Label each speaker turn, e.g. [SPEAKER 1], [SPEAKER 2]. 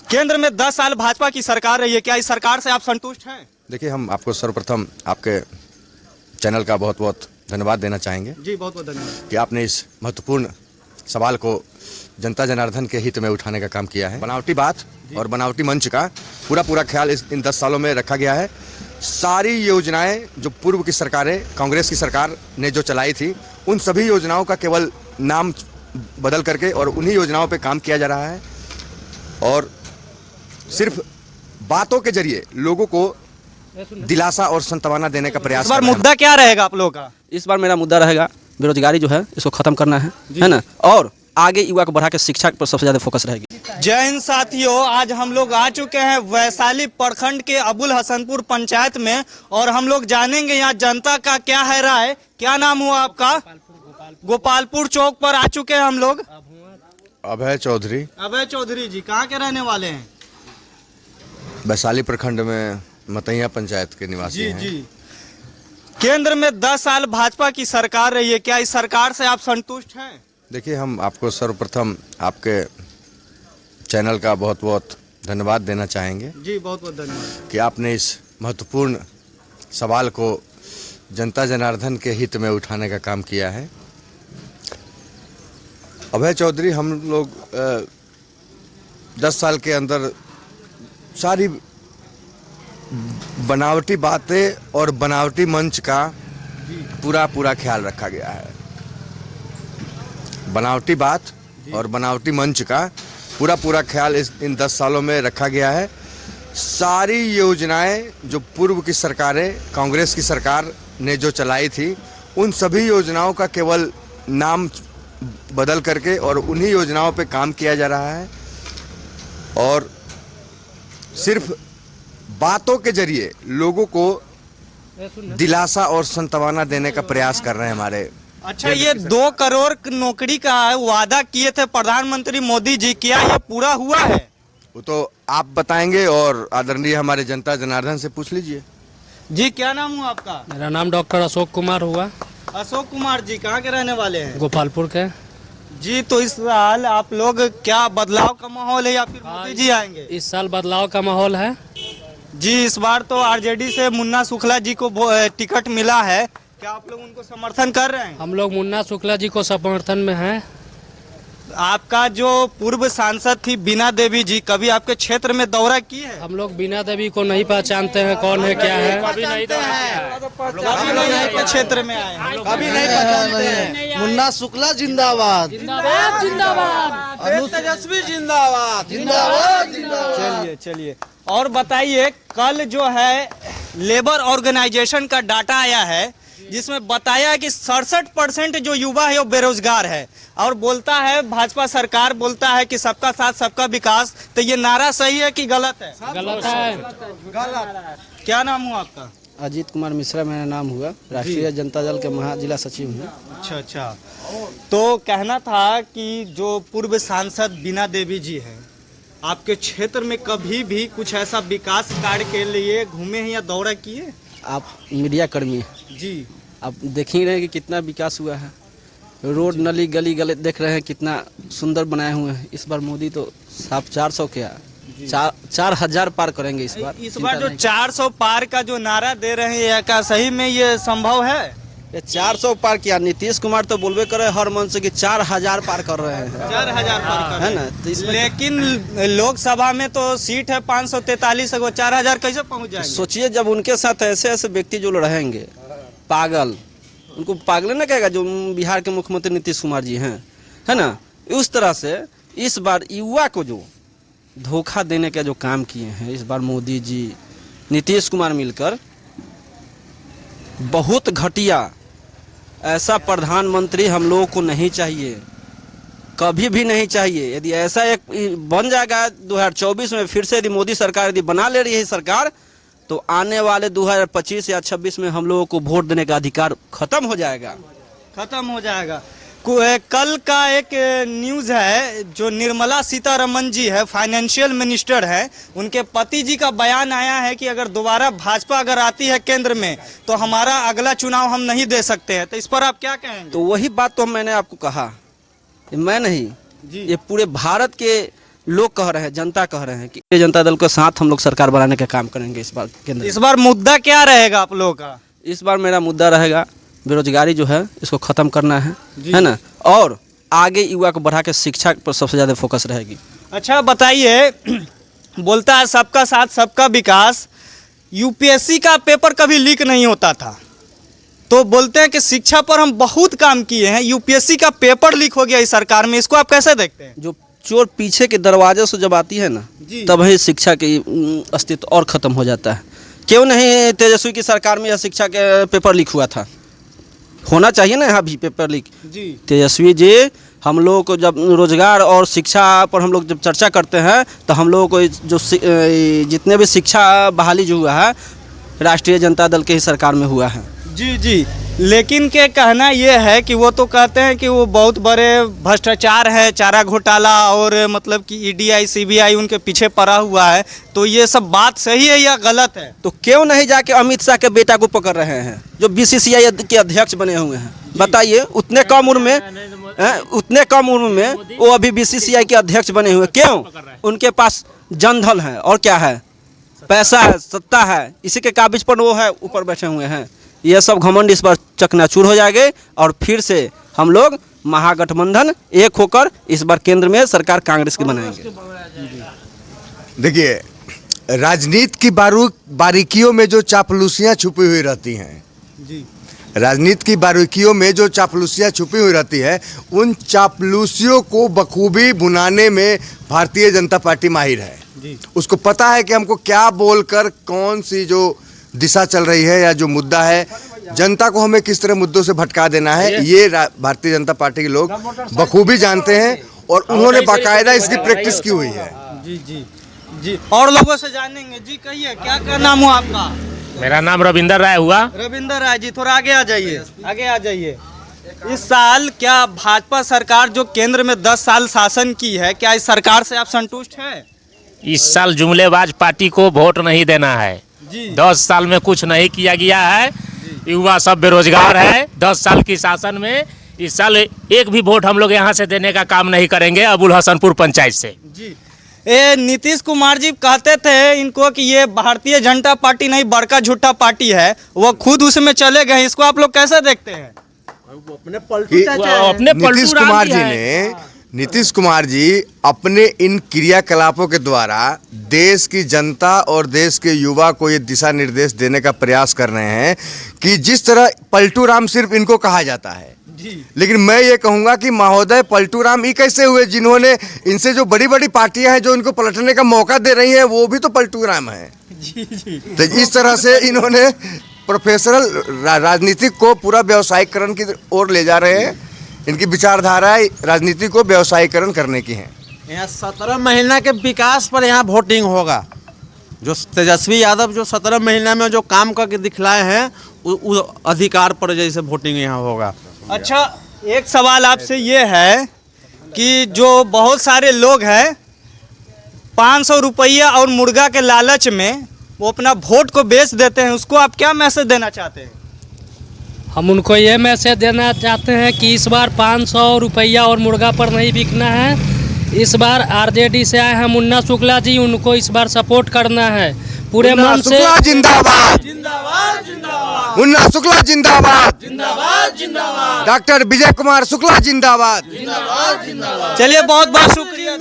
[SPEAKER 1] केंद्र में 10 साल भाजपा की सरकार रही है, क्या इस सरकार से आप संतुष्ट हैं?
[SPEAKER 2] देखिए, हम आपको सर्वप्रथम आपके चैनल का बहुत बहुत धन्यवाद देना चाहेंगे
[SPEAKER 1] जी, बहुत बहुत धन्यवाद
[SPEAKER 2] कि आपने इस महत्वपूर्ण सवाल को जनता जनार्दन के हित में उठाने का काम किया है। बनावटी बात और बनावटी मंच का पूरा ख्याल इन 10 सालों में रखा गया है। सारी योजनाएं जो पूर्व की सरकारें, कांग्रेस की सरकार ने जो चलाई थी, उन सभी योजनाओं का केवल नाम बदल करके और उन्हीं योजनाओं पे काम किया जा रहा है और सिर्फ बातों के जरिए लोगों को दिलासा और संतवाना देने का प्रयास।
[SPEAKER 1] इस बार मुद्दा क्या रहेगा आप लोगों का?
[SPEAKER 3] इस बार मेरा मुद्दा रहेगा बेरोजगारी जो है, इसको खत्म करना है ना, और आगे युवा को बढ़ा के शिक्षा पर सबसे ज्यादा फोकस रहेगी।
[SPEAKER 1] जय हिंद साथियों, आज हम लोग आ चुके हैं वैशाली प्रखंड के अबुल हसनपुर पंचायत में और हम लोग जानेंगे यहाँ जनता का क्या है राय। क्या नाम हुआ आपका? गोपालपुर चौक पर आ चुके हैं हम लोग।
[SPEAKER 2] अभय चौधरी।
[SPEAKER 1] अभय चौधरी जी कहाँ के रहने वाले हैं?
[SPEAKER 2] वैशाली प्रखंड में मतैया पंचायत के निवासी हैं।
[SPEAKER 1] जी। केंद्र में 10 साल भाजपा की सरकार रही है, क्या इस सरकार से आप संतुष्ट हैं?
[SPEAKER 2] देखिए, हम आपको सर्वप्रथम आपके चैनल का बहुत बहुत धन्यवाद देना चाहेंगे
[SPEAKER 1] जी, बहुत बहुत धन्यवाद
[SPEAKER 2] कि आपने इस महत्वपूर्ण सवाल को जनता जनार्दन के हित में उठाने का काम किया है। अभय चौधरी, हम लोग 10 साल के अंदर सारी बनावटी बातें और बनावटी मंच का पूरा ख्याल रखा गया है। बनावटी बात और बनावटी मंच का पूरा ख्याल इन 10 सालों में रखा गया है। सारी योजनाएं जो पूर्व की सरकारें, कांग्रेस की सरकार ने जो चलाई थी, उन सभी योजनाओं का केवल नाम बदल करके और उन्हीं योजनाओं पे काम किया जा रहा है और सिर्फ बातों के जरिए लोगों को दिलासा और संतवाना देने का प्रयास कर रहे हैं हमारे।
[SPEAKER 1] अच्छा, ये 2 करोड़ नौकरी का वादा किए थे प्रधानमंत्री मोदी जी, क्या ये पूरा हुआ है?
[SPEAKER 2] वो तो आप बताएंगे और आदरणीय हमारे जनता जनार्दन से पूछ लीजिए।
[SPEAKER 1] जी, क्या नाम हुआ आपका?
[SPEAKER 4] मेरा नाम डॉक्टर अशोक कुमार हुआ।
[SPEAKER 1] अशोक कुमार जी कहाँ के रहने वाले हैं?
[SPEAKER 4] गोपालपुर के।
[SPEAKER 1] जी, तो इस साल आप लोग क्या बदलाव का माहौल है या फिर मोदी जी आएंगे?
[SPEAKER 4] इस साल बदलाव का माहौल है
[SPEAKER 1] जी। इस बार तो आरजेडी से मुन्ना शुक्ला जी को टिकट मिला है, क्या आप लोग उनको समर्थन कर रहे हैं?
[SPEAKER 4] हम लोग मुन्ना शुक्ला जी को समर्थन में हैं।
[SPEAKER 1] आपका जो पूर्व सांसद थी बीना देवी जी, कभी आपके क्षेत्र में दौरा की है?
[SPEAKER 4] हम लोग बीना देवी को नहीं पहचानते हैं, कौन है क्या है।
[SPEAKER 1] कभी नहीं आपके क्षेत्र में आए हैं?
[SPEAKER 5] कभी नहीं पहचानते हैं। मुन्ना शुक्ला जिंदाबाद,
[SPEAKER 4] जिंदाबाद जिंदाबाद,
[SPEAKER 5] तेजस्वी जिंदाबाद, जिंदाबाद जिंदाबाद।
[SPEAKER 1] चलिए और बताइए, कल जो है लेबर ऑर्गेनाइजेशन का डाटा आया है जिसमें बताया है कि 67% जो युवा है वो बेरोजगार है और बोलता है भाजपा सरकार बोलता है कि सबका साथ सबका विकास। तो ये नारा सही है कि गलत है?
[SPEAKER 4] गलत है।
[SPEAKER 1] गलत। क्या नाम हुआ आपका?
[SPEAKER 3] अजीत कुमार मिश्रा मेरा नाम हुआ, राष्ट्रीय जनता दल के महाजिला सचिव हूँ।
[SPEAKER 1] अच्छा, तो कहना था कि जो पूर्व सांसद बीना देवी जी हैं, आपके क्षेत्र में कभी भी कुछ ऐसा विकास कार्य के लिए घूमे हैं या दौरा किए?
[SPEAKER 3] आप मीडिया कर्मी
[SPEAKER 1] जी,
[SPEAKER 3] आप देख ही रहे हैं कि कितना विकास हुआ है। रोड, नली, गली गले देख रहे हैं कितना सुंदर बनाए हुए हैं। इस बार मोदी तो साफ 400 क्या 4,000 पार करेंगे इस बार।
[SPEAKER 1] इस बार जो 400 पार का जो नारा दे रहे हैं, क्या सही में ये संभव है?
[SPEAKER 3] ये 400 पार किया। नीतीश कुमार तो बोलबे करे हर मन से कि 4,000 पार कर रहे हैं।
[SPEAKER 1] 4,000 पार कर
[SPEAKER 3] है ना, तो इसमें
[SPEAKER 1] लेकिन लोकसभा में तो सीट है 543, वो 4,000 कैसे पहुंच जाएंगे?
[SPEAKER 3] सोचिए, जब उनके साथ ऐसे ऐसे व्यक्ति जो रहेंगे, पागल, उनको पागल ना कहेगा जो बिहार के मुख्यमंत्री नीतीश कुमार जी हैं, है ना। उस तरह से इस बार युवा को जो धोखा देने का जो काम किए हैं इस बार मोदी जी, नीतीश कुमार मिलकर, बहुत घटिया। ऐसा प्रधानमंत्री हम लोगों को नहीं चाहिए, कभी भी नहीं चाहिए। यदि ऐसा एक बन जाएगा 2024 में, फिर से यदि मोदी सरकार यदि बना ले रही है सरकार, तो आने वाले 2025 या 26 में हम लोगों को वोट देने का अधिकार खत्म हो जाएगा।
[SPEAKER 1] खत्म हो जाएगा। कल का एक न्यूज़ है, जो निर्मला सीतारमण जी है, फाइनेंशियल मिनिस्टर है, उनके पति जी का बयान आया है कि अगर दोबारा भाजपा अगर आती है केंद्र में तो हमारा अगला चुनाव हम नहीं दे सकते हैं। तो इस पर आप क्या कहेंगे?
[SPEAKER 3] तो वही बात तो मैंने आपको कहा, मैं नहीं, ये पूरे भारत के लोग कह रहे हैं, जनता कह रहे हैं कि भारतीय जनता दल के साथ हम लोग सरकार बनाने का काम करेंगे इस बार केंद्र
[SPEAKER 1] इस बार मुद्दा क्या रहेगा आप लोगों का?
[SPEAKER 3] इस बार मेरा मुद्दा रहेगा बेरोजगारी जो है इसको ख़त्म करना है ना, और आगे युवा को बढ़ा के शिक्षा पर सबसे ज़्यादा फोकस रहेगी।
[SPEAKER 1] अच्छा बताइए, बोलता है सबका साथ सबका विकास, यूपीएससी का पेपर कभी लीक नहीं होता था, तो बोलते हैं कि शिक्षा पर हम बहुत काम किए हैं, यूपीएससी का पेपर लीक हो गया इस सरकार में, इसको आप कैसे देखते हैं?
[SPEAKER 3] जो चोर पीछे के दरवाजे से जब आती है ना, तब ही शिक्षा की अस्तित्व और ख़त्म हो जाता है। क्यों नहीं तेजस्वी की सरकार में यह शिक्षा के पेपर लीक हुआ था? होना चाहिए ना यहाँ भी पेपर लीक। तेजस्वी जी, हम लोगों को जब रोजगार और शिक्षा पर हम लोग जब चर्चा करते हैं तो हम लोगों को जो जितने भी शिक्षा बहाली जो हुआ है राष्ट्रीय जनता दल के ही सरकार में हुआ है।
[SPEAKER 1] जी, लेकिन के कहना ये है कि वो तो कहते हैं कि वो बहुत बड़े भ्रष्टाचार है, चारा घोटाला और मतलब कि ईडीआई सीबीआई उनके पीछे पड़ा हुआ है, तो ये सब बात सही है या गलत है?
[SPEAKER 3] तो क्यों नहीं जाके अमित शाह के बेटा को पकड़ रहे हैं जो बीसीसीआई के अध्यक्ष बने हुए हैं? बताइए, उतने कम उम्र में वो अभी बीसीसीआई के अध्यक्ष बने हुए, क्यों? उनके पास जनधन है और क्या है, पैसा है, सत्ता है, इसी के काबिज पर वो है ऊपर बैठे हुए हैं। ये सब घमंड इस बार चकनाचूर हो जाएंगे और फिर से हम लोग महागठबंधन एक होकर इस बार केंद्र में सरकार कांग्रेस की बनाएंगे।
[SPEAKER 2] देखिए, राजनीति की बारीकियों में जो चापलूसियां छुपी हुई रहती हैं, राजनीति की बारीकियों में जो चापलूसियां छुपी हुई रहती है, उन चापलूसियों को बखूबी भुनाने में भारतीय जनता पार्टी माहिर है। उसको पता है कि हमको क्या बोलकर कौन सी जो दिशा चल रही है या जो मुद्दा है, जनता को हमें किस तरह मुद्दों से भटका देना है, ये भारतीय जनता पार्टी के लोग बखूबी जानते हैं और उन्होंने बाकायदा इसकी प्रैक्टिस की हुई है।
[SPEAKER 1] जी, और लोगों से जानेंगे। जी कहिए, क्या नाम हुआ आपका?
[SPEAKER 6] मेरा नाम रविंदर राय हुआ।
[SPEAKER 1] रविंदर राय जी, थोड़ा आगे आ जाइए। इस साल क्या भाजपा सरकार जो केंद्र में 10 साल शासन की है, क्या इस सरकार से आप संतुष्ट हैं?
[SPEAKER 6] इस साल जुमलेबाज पार्टी को वोट नहीं देना है। 10 साल में कुछ नहीं किया गया है, युवा सब बेरोजगार है। 10 साल की शासन में इस साल एक भी वोट हम लोग यहाँ से देने का काम नहीं करेंगे अबुल हसनपुर पंचायत से।
[SPEAKER 1] नीतीश कुमार जी कहते थे इनको कि ये भारतीय जनता पार्टी नहीं बड़का झूठा पार्टी है, वो खुद उसमें चले गए, इसको आप लोग कैसे देखते हैं?
[SPEAKER 2] नीतीश कुमार जी अपने इन क्रियाकलापों के द्वारा देश की जनता और देश के युवा को ये दिशा निर्देश देने का प्रयास कर रहे हैं कि जिस तरह पलटू राम सिर्फ इनको कहा जाता है, लेकिन मैं ये कहूँगा कि महोदय पलटू राम ही कैसे हुए जिन्होंने इनसे जो बड़ी बड़ी पार्टियां हैं जो इनको पलटने का मौका दे रही हैं, वो भी तो पलटू राम है। तो इस तरह से इन्होंने प्रोफेशनल राजनीति को पूरा व्यवसायीकरण की ओर ले जा रहे हैं। इनकी विचारधारा राजनीति को व्यवसायीकरण करने की है।
[SPEAKER 5] यहाँ 17 महीना के विकास पर यहाँ वोटिंग होगा। जो तेजस्वी यादव जो 17 महीना में जो काम करके दिखलाए हैं, उस अधिकार पर जैसे वोटिंग यहाँ होगा।
[SPEAKER 1] अच्छा, एक सवाल आपसे ये है कि जो बहुत सारे लोग हैं 500 रुपया और मुर्गा के लालच में वो अपना वोट को बेच देते हैं, उसको आप क्या मैसेज देना चाहते हैं?
[SPEAKER 4] हम उनको ये मैसेज देना चाहते हैं कि इस बार 500 रुपया और मुर्गा पर नहीं बिकना है। इस बार आरजेडी से आए हैं मुन्ना शुक्ला जी, उनको इस बार सपोर्ट करना है पूरे मन से।
[SPEAKER 2] जिंदाबाद, मुन्ना शुक्ला जिंदाबाद, डॉक्टर विजय कुमार शुक्ला जिंदाबाद।
[SPEAKER 1] चलिए, बहुत बहुत शुक्रिया।